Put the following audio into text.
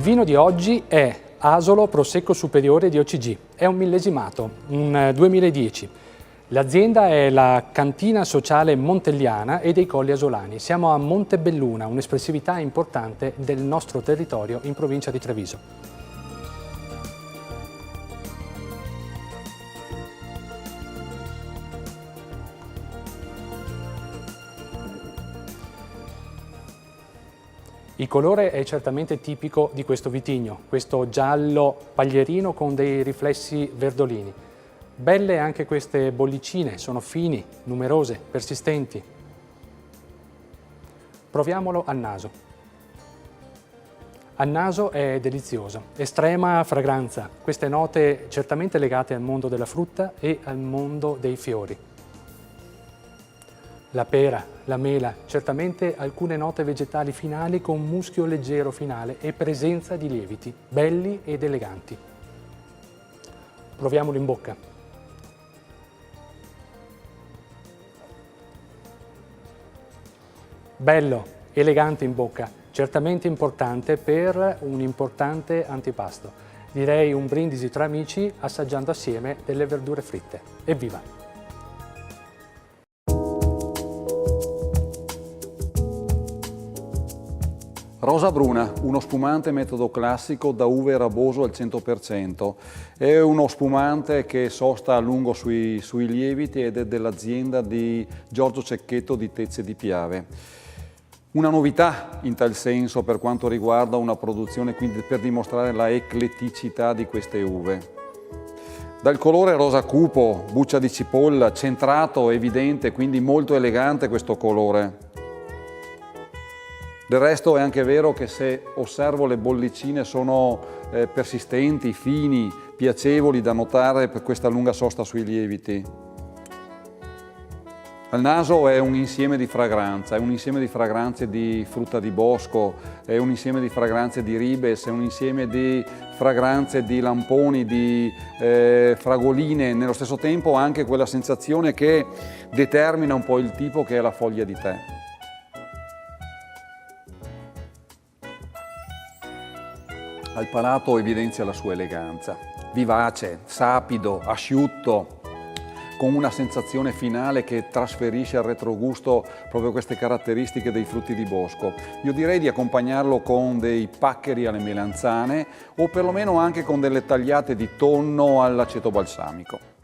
vino di oggi è Asolo Prosecco Superiore di OCG, è un millesimato, un 2010. L'azienda è la Cantina Sociale Montelliana e dei Colli Asolani. Siamo a Montebelluna, un'espressività importante del nostro territorio in provincia di Treviso. Il colore è certamente tipico di questo vitigno, questo giallo paglierino con dei riflessi verdolini. Belle anche queste bollicine, sono fini, numerose, persistenti. Proviamolo al naso. Al naso è delizioso, estrema fragranza, queste note certamente legate al mondo della frutta e al mondo dei fiori. La pera, la mela, certamente alcune note vegetali finali con muschio leggero finale e presenza di lieviti, belli ed eleganti. Proviamolo in bocca. Bello, elegante in bocca, certamente importante per un importante antipasto. Direi un brindisi tra amici assaggiando assieme delle verdure fritte. Evviva! Rosa Bruna, uno spumante metodo classico da uve raboso al 100%. È uno spumante che sosta a lungo sui lieviti ed è dell'azienda di Giorgio Cecchetto di Tezze di Piave. Una novità in tal senso per quanto riguarda una produzione, quindi per dimostrare la ecletticità di queste uve. Dal colore rosa cupo, buccia di cipolla, centrato, evidente, quindi molto elegante questo colore. Del resto è anche vero che se osservo le bollicine sono persistenti, fini, piacevoli da notare per questa lunga sosta sui lieviti. Al naso è un insieme di fragranza, è un insieme di fragranze di frutta di bosco, è un insieme di fragranze di ribes, è un insieme di fragranze di lamponi, di fragoline, nello stesso tempo anche quella sensazione che determina un po' il tipo che è la foglia di tè. Al palato evidenzia la sua eleganza, vivace, sapido, asciutto, con una sensazione finale che trasferisce al retrogusto proprio queste caratteristiche dei frutti di bosco. Io direi di accompagnarlo con dei paccheri alle melanzane o perlomeno anche con delle tagliate di tonno all'aceto balsamico.